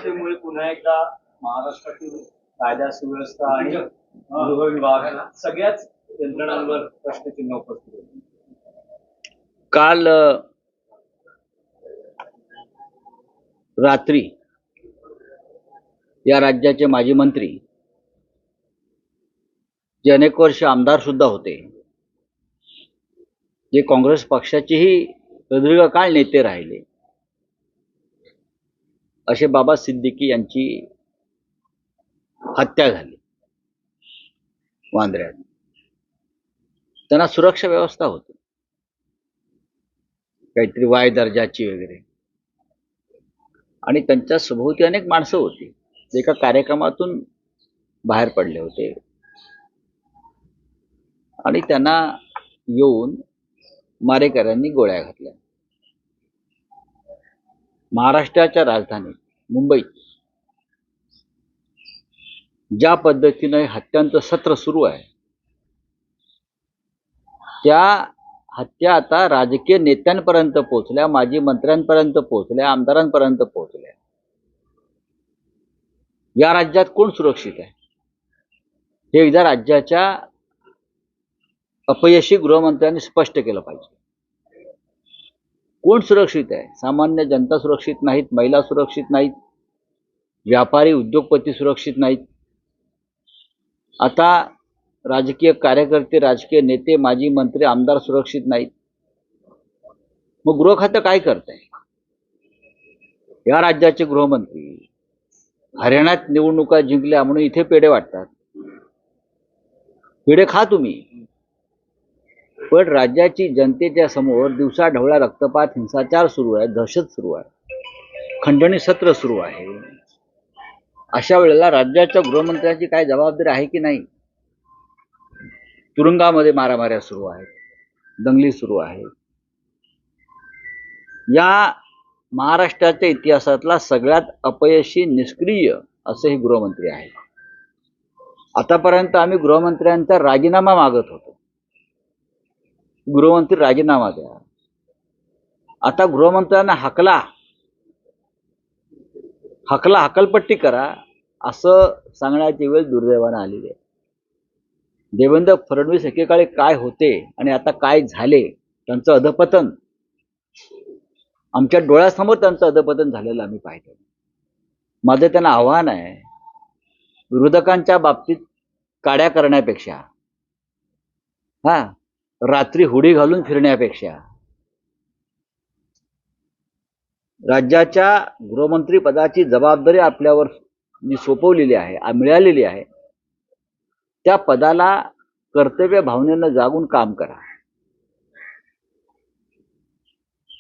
त्यामुळे पुन्हा एकदा महाराष्ट्रातील कायदा सुव्यवस्था आणि गृह विभाग सगळ्याच यंत्रणांवर प्रश्नचिन्ह उपस्थित होते. काल रात्री या राज्याचे माजी मंत्री जे अनेक वर्ष आमदार सुद्धा होते, जे काँग्रेस पक्षाचेही प्रदीर्घ काळ नेते राहिले, असे बाबा सिद्दीकी यांची हत्या झाली वांद्र्यात. त्यांना सुरक्षा व्यवस्था होती, काहीतरी वाय दर्जाची वगैरे, आणि त्यांच्या सभोवती अनेक माणसं होती. ते एका कार्यक्रमातून बाहेर पडले होते आणि त्यांना येऊन मारेकऱ्यांनी गोळ्या घातल्या. महाराष्ट्राच्या राजधानीत मुंबईत ज्या पद्धतीने हत्यांचं सत्र सुरू आहे, त्या हत्या आता राजकीय नेत्यांपर्यंत पोहोचल्या, माजी मंत्र्यांपर्यंत पोहोचल्या, आमदारांपर्यंत पोहोचल्या. या राज्यात कोण सुरक्षित आहे हे एकदा राज्याच्या अपयशी गृहमंत्र्यांनी स्पष्ट केलं पाहिजे. कोण सुरक्षित आहे? सामान्य जनता सुरक्षित नाहीत, महिला सुरक्षित नाहीत, व्यापारी उद्योगपती सुरक्षित नाहीत. आता राजकीय कार्यकर्ते, राजकीय नेते, माजी मंत्री, आमदार सुरक्षित नाहीत. मग गृह खातं काय करत आहे? या राज्याचे गृहमंत्री हरियाणात निवडणुका जिंकल्या म्हणून इथे पेढे वाटतात. पेढे खा तुम्ही, पण राज्याची जनतेच्या समोर दिवसाढवळा रक्तपात, हिंसाचार सुरू आहे, दहशत सुरू आहे, खंडणी सत्र सुरू आहे. अशा वेळेला राज्याच्या गृहमंत्र्यांची काय जबाबदारी आहे की नाही? तुरुंगामध्ये मारामाऱ्या सुरू आहेत, दंगली सुरू आहेत. या महाराष्ट्राच्या इतिहासातला सगळ्यात अपयशी, निष्क्रिय असे हे गृहमंत्री आहेत. आतापर्यंत आम्ही गृहमंत्र्यांचा राजीनामा मागत होतो. गृहमंत्री राजीनामा द्या. आता गृहमंत्र्यांना हकलपट्टी करा असं सांगण्याची वेळ दुर्दैवाने आलेली आहे. देवेंद्र फडणवीस एकेकाळी काय होते आणि आता काय झाले, त्यांचं अधपतन आमच्या डोळ्यासमोर त्यांचं अधपतन झालेलं आम्ही पाहिलं. माझं त्यांना आव्हान आहे, विरोधकांच्या बाबतीत काड्या करण्यापेक्षा, रात्री हुडी घालून फिरण्यापेक्षा राज्याच्या गृहमंत्री पदाची जबाबदारी आपल्यावर जी सोपवलेली आहे, मिळालेली आहे, त्या पदाला कर्तव्य भावनेनं जागून काम करा.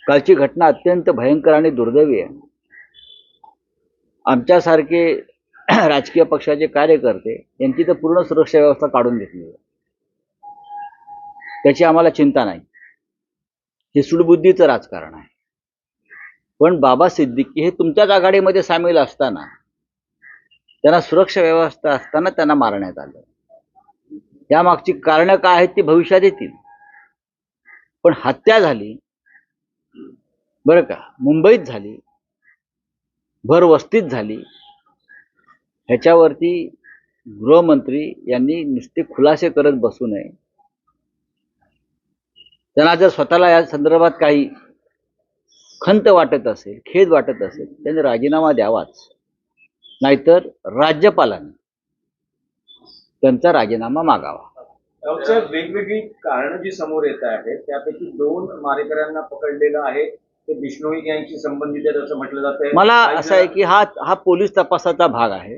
कालची घटना अत्यंत भयंकर आणि दुर्दैवी आहे. आमच्यासारखे राजकीय पक्षाचे कार्यकर्ते यांची तर पूर्ण सुरक्षा व्यवस्था काढून घेतली आहे. त्याची आम्हाला चिंता नाही, हे सूडबुद्धीचं राजकारण आहे. पण बाबा सिद्दीकी हे तुमच्याच आघाडीमध्ये सामील असताना, त्यांना सुरक्षा व्यवस्था असताना त्यांना मारण्यात आलं. त्यामागची कारणं काय आहेत ती भविष्यात येतील. पण हत्या झाली बरं का, मुंबईत झाली, भर वस्तीत झाली. ह्याच्यावरती गृहमंत्री यांनी नुसते खुलासे करत बसू नये. त्यांना जर स्वतःला या संदर्भात काही खंत वाटत असेल, खेद वाटत असेल, त्यांनी राजीनामा द्यावाच. नाहीतर राज्यपालांनी त्यांचा राजीनामा मागावा. वेगवेगळी कारणं जी समोर येत आहेत, त्यापैकी 2 मारेकऱ्यांना पकडलेलं आहे ते बिश्नोई गँगशी संबंधित आहेत असं म्हटलं जातंय. मला असं आहे की हा पोलीस तपासाचा भाग आहे.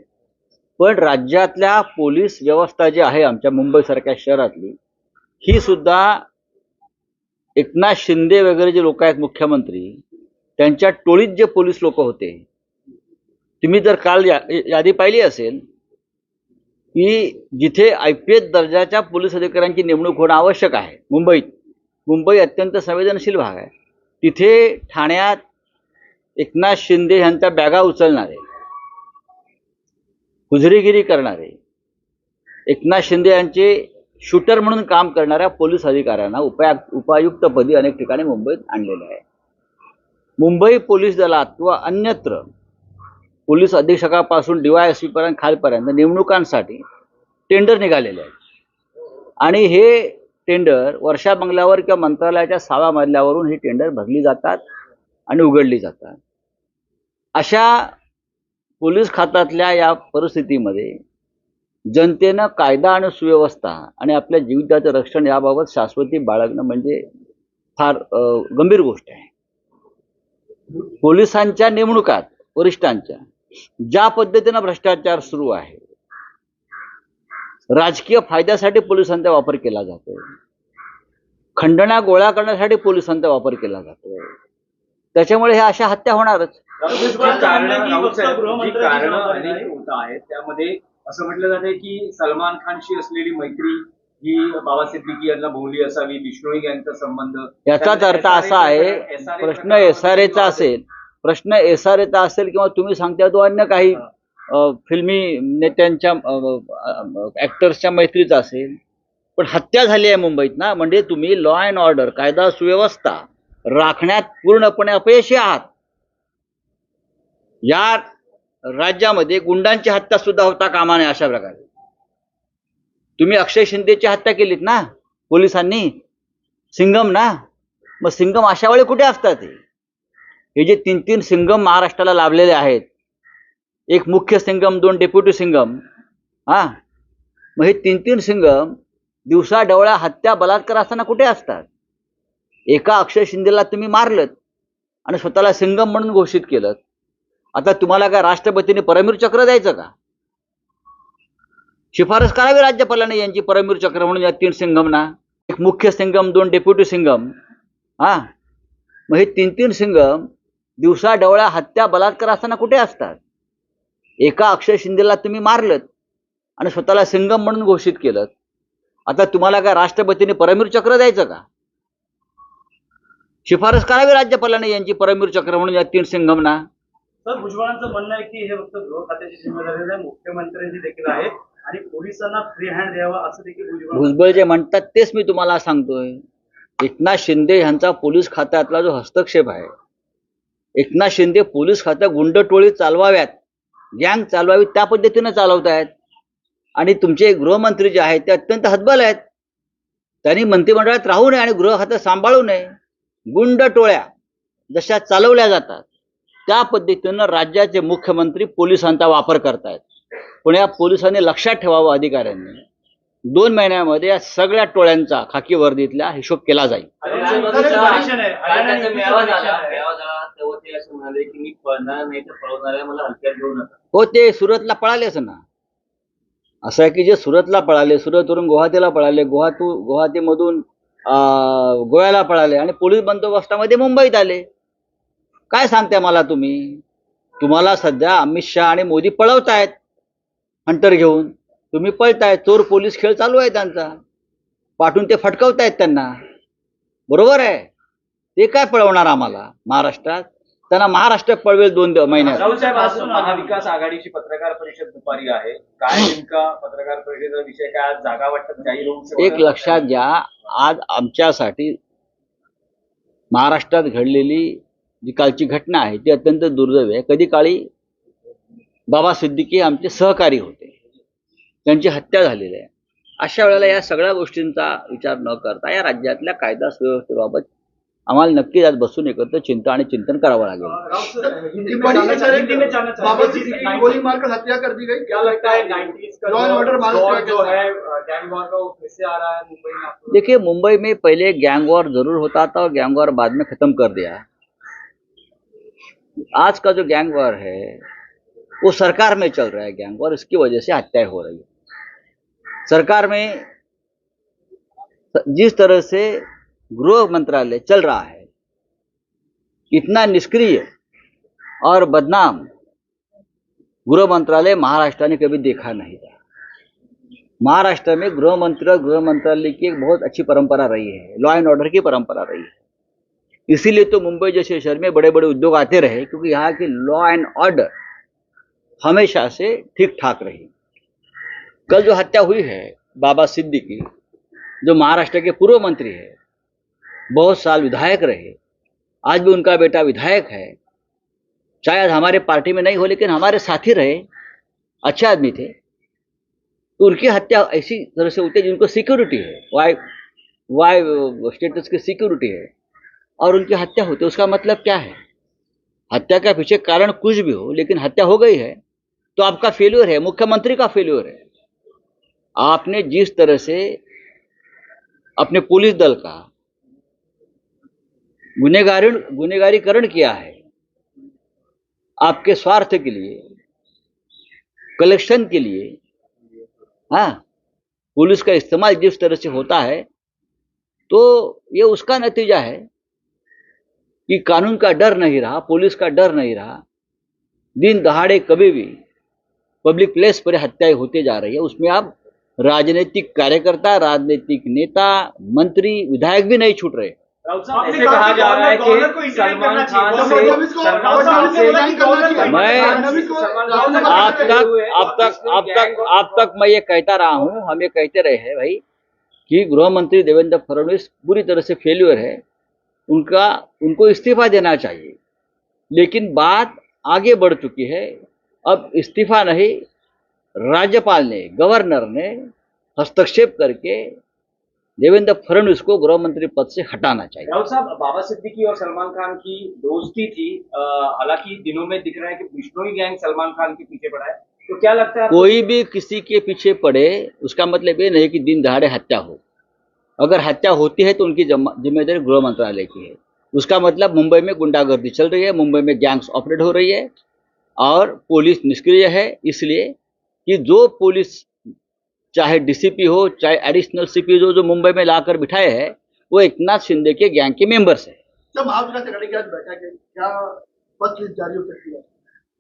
पण राज्यातल्या पोलीस व्यवस्था जी आहे आमच्या मुंबईसारख्या शहरातली, ही सुद्धा एकनाथ शिंदे वगैरे जे लोक आहेत मुख्यमंत्री, त्यांच्या टोळीत जे पोलीस लोक होते, तुम्ही जर काल यादी पाहिली असेल की जिथे IPS दर्जाच्या पोलीस अधिकाऱ्यांची नेमणूक होणं आवश्यक आहे मुंबई अत्यंत संवेदनशील भाग आहे. तिथे ठाण्यात एकनाथ शिंदे यांच्या बॅगा उचलणारे, हुजरीगिरी करणारे, एकनाथ शिंदे यांचे शूटर म्हणून काम करणाऱ्या पोलीस अधिकाऱ्यांना उपायुक्तपदी अनेक ठिकाणी मुंबईत आणलेलं आहे. मुंबई पोलीस दलात किंवा अन्यत्र पोलीस अधीक्षकापासून DYSP पर्यंत खालपर्यंत नेमणुकांसाठी टेंडर निघालेले आहेत आणि हे टेंडर वर्षा बंगल्यावर किंवा मंत्रालयाच्या 6व्या मजल्यावरून ही टेंडर भरली जातात आणि उघडली जातात. अशा पोलीस खात्यातल्या या परिस्थितीमध्ये जनतेनं कायदा आणि सुव्यवस्था आणि आपल्या जीविताचं रक्षण याबाबत शाश्वती बाळगणं म्हणजे फार गंभीर गोष्ट आहे. पोलिसांच्या नेमणुकात वरिष्ठांच्या ज्या पद्धतीनं भ्रष्टाचार सुरू आहे, राजकीय फायद्यासाठी पोलिसांचा वापर केला जातो, खंडण्या गोळा करण्यासाठी पोलिसांचा वापर केला जातो, त्याच्यामुळे ह्या अशा हत्या होणारच. जी कारणं अनेक होत आहेत त्यामध्ये असं म्हटलं जाते की सलमान खानशी असलेली मैत्री ही बाबा सिद्दीकी यांना भोवली असावी, बिश्नोई यांचा संबंध. याचाच अर्थ असा आहे, प्रश्न SRAचा असेल, प्रश्न SRAचा असेल किंवा तुम्ही सांगता तो अन्य काही फिल्मी नेत्यांच्या ऍक्टर्सच्या मैत्रीचा असेल, पण हत्या झाली आहे मुंबईत ना, म्हणजे तुम्ही लॉ अँड ऑर्डर कायदा सुव्यवस्था राखण्यात पूर्णपणे अपयशी आहात. या राज्यामध्ये गुंडांची हत्या सुद्धा होता कामा नये. अशा प्रकारे तुम्ही अक्षय शिंदेची हत्या केलीत ना पोलिसांनी, सिंगम ना, मग सिंगम अशा वेळी कुठे असतात? हे जे 3 सिंगम महाराष्ट्राला लाभलेले आहेत, एक मुख्य सिंगम, 2 डेप्युटी सिंगम, मग हे 3 सिंगम दिवसा डवळ्या हत्या बलात्कार असताना कुठे असतात? एका अक्षय शिंदेला तुम्ही मारलत आणि स्वतःला सिंगम म्हणून घोषित केलं. आता तुम्हाला काय राष्ट्रपतींनी परमवीर चक्र द्यायचं का? शिफारस करावी राज्यपालाने यांची परमवीर चक्र म्हणून या 3 सिंगमना, एक मुख्य सिंगम, 2 डेप्युटी सिंगम, मग हे 3 सिंगम दिवसा डवळ्या हत्या बलात्कार असताना कुठे असतात? एका अक्षय शिंदेला तुम्ही मारलत आणि स्वतःला सिंगम म्हणून घोषित केलं. आता तुम्हाला काय राष्ट्रपतींनी परमवीर चक्र द्यायचं का? शिफारस करावी राज्यपालाने यांची परमवीर चक्र म्हणून या 3 सिंगमना. सर, भुजबळांचं म्हणणं आहे की हे फक्त गृह खात्याची जिम्मेदारी नाही, मुख्यमंत्र्यांची देखील आहे आणि पोलिसांना फ्री हँड द्यावा असं देखील भुजबळ जे म्हणतात तेच मी तुम्हाला सांगतोय. एकनाथ शिंदे यांचा पोलीस खात्यातला जो हस्तक्षेप आहे, एकनाथ शिंदे पोलीस खात्यात गुंडटोळी चालवाव्यात, गँग चालवावी त्या पद्धतीनं चालवतायत आणि तुमचे गृहमंत्री जे आहेत ते अत्यंत हतबल आहेत. त्यांनी मंत्रिमंडळात राहू नये आणि गृह खातं सांभाळू नये. गुंडटोळ्या जशा चालवल्या जातात त्या पद्धतीनं राज्याचे मुख्यमंत्री पोलिसांचा वापर करतायत. पण या पोलिसांनी लक्षात ठेवावं, अधिकाऱ्यांनी 2 महिन्यामध्ये या सगळ्या टोळ्यांचा खाकी वर्दीतला हिशोब केला जाईल. हो, ते सुरतला पळालेच ना. असं आहे की जे सुरतला पळाले, सुरतवरून गुवाहाटीला पळाले, गुवाहाटीमधून गोव्याला पळाले आणि पोलीस बंदोबस्तामध्ये मुंबईत आले. काय सांगताय मला तुम्ही? तुम्हाला सध्या अमित शहा आणि मोदी पळवतायत हंटर घेऊन, तुम्ही पळताय. चोर पोलीस खेळ चालू आहे त्यांचा, पाठवून ते फटकवतायत त्यांना. बरोबर आहे, ते काय पळवणार आम्हाला महाराष्ट्रात? त्यांना महाराष्ट्र पळवेल 2 महिन्यात. महाविकास आघाडीची पत्रकार परिषद दुपारी आहे, काय नेमका पत्रकार परिषदेचा विषय काय? आज जागा वाटप जाहीर होऊ शकतो? एक लक्षात घ्या, आज आमच्यासाठी महाराष्ट्रात घडलेली जी कालची घटना आहे ती अत्यंत दुर्दैव आहे. कधी काळी बाबा सिद्दीकी आमचे सहकारी होते, त्यांची हत्या झालेली आहे. अशा वेळेला या सगळ्या गोष्टींचा विचार न करता या राज्यातल्या कायदा सुव्यवस्थेबाबत आम्हाला नक्कीच आज बसून एकत्र चिंता आणि चिंतन करावं लागेल. गोली मारकर हत्या कर दी गई, क्या लगता है 90s का लॉ एंड ऑर्डर जो है गैंग वॉर का फिर से आ रहा है मुंबई में? देखिए, मुंबई में पहले गैंग वॉर जरूर होता था और गैंग वॉर बाद में खत्म कर दिया. आज का जो गैंग वॉर है वो सरकार में चल रहा है गैंग वॉर, इसकी वजह से हत्याएं हो रही है. सरकार में जिस तरह से गृह मंत्रालय चल रहा है, इतना निष्क्रिय और बदनाम गृह मंत्रालय महाराष्ट्र ने कभी देखा नहीं था. महाराष्ट्र में गृह मंत्री और गृह मंत्रालय की एक बहुत अच्छी परंपरा रही है, लॉ एंड ऑर्डर की परंपरा रही है. इसीलिए तो मुंबई जैसे शहर में बड़े बड़े उद्योग आते रहे, क्योंकि यहाँ की लॉ एंड ऑर्डर हमेशा से ठीक ठाक रही. कल जो हत्या हुई है बाबा सिद्दीकी, जो महाराष्ट्र के पूर्व मंत्री है, बहुत साल विधायक रहे, आज भी उनका बेटा विधायक है, शायद हमारे पार्टी में नहीं हो लेकिन हमारे साथी रहे, अच्छे आदमी थे, तो उनकी हत्या ऐसी तरह से होती है जिनको सिक्योरिटी है, वाई वाई स्टेटस की सिक्योरिटी है, और उनकी हत्या होती है। उसका मतलब क्या है? हत्या के पीछे कारण कुछ भी हो, लेकिन हत्या हो गई है तो आपका फेल्योर है, मुख्यमंत्री का फेल्योर है। आपने जिस तरह से अपने पुलिस दल का गुनेगारीकरण किया है, आपके स्वार्थ के लिए, कलेक्शन के लिए, हाँ, पुलिस का इस्तेमाल जिस तरह से होता है, तो ये उसका नतीजा है कि कानून का डर नहीं रहा, पुलिस का डर नहीं रहा। दिन दहाड़े कभी भी पब्लिक प्लेस पर हत्याएं होती जा रही है। उसमें आप राजनीतिक कार्यकर्ता, राजनीतिक नेता, मंत्री, विधायक भी नहीं छूट रहे। राउत साहब, ऐसे कहा जा रहा है कि सलमान खान से अब तक मैं ये कहता रहा हूं, हम ये कहते रहे हैं भाई कि गृह मंत्री देवेंद्र फडणवीस पूरी तरह से फेल्यूर है, उनको इस्तीफा देना चाहिए। लेकिन बात आगे बढ़ चुकी है, अब इस्तीफा नहीं, राज्यपाल ने, गवर्नर ने हस्तक्षेप करके देवेंद्र फडणवीस को गृह मंत्री पद से हटाना चाहिए। राउत साहब, बाबा सिद्दीकी और सलमान खान की दोस्ती थी, हालांकि दिनों में दिख रहा है कि बिश्नोई गैंग सलमान खान के पीछे पड़ा है, तो क्या लगता है कोई भी किसी के पीछे पड़े उसका मतलब ये नहीं कि दिन दहाड़े हत्या हो। अगर हत्या होती है तो उनकी जिम्मेदारी गृह मंत्रालय की है। उसका मतलब मुंबई में गुंडागर्दी चल रही है, मुंबई में गैंग्स ऑपरेट हो रही है और पुलिस निष्क्रिय है, इसलिए कि जो पुलिस चाहे डीसीपी हो, चाहे एडिशनल सीपी जो मुंबई में लाकर बिठाए हैं, वो एकनाथ शिंदे के गैंग के मेंबर्स हैं। जब आप क्या बस जारी हो सकती है?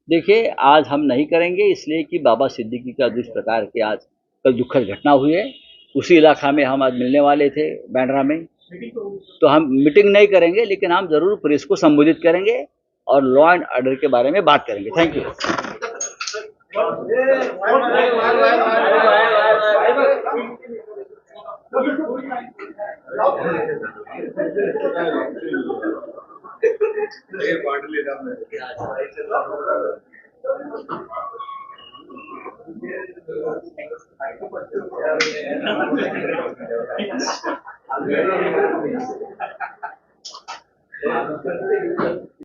देखिए, आज हम नहीं करेंगे, इसलिए कि बाबा सिद्दीकी का जिस प्रकार की आज कल दुखद घटना हुई है, उसी इलाका में हम आज मिलने वाले थे बैंड्रा में, तो हम मीटिंग नहीं करेंगे, लेकिन हम जरूर प्रेस को संबोधित करेंगे और लॉ एंड ऑर्डर के बारे में बात करेंगे। Thank you. Thank you.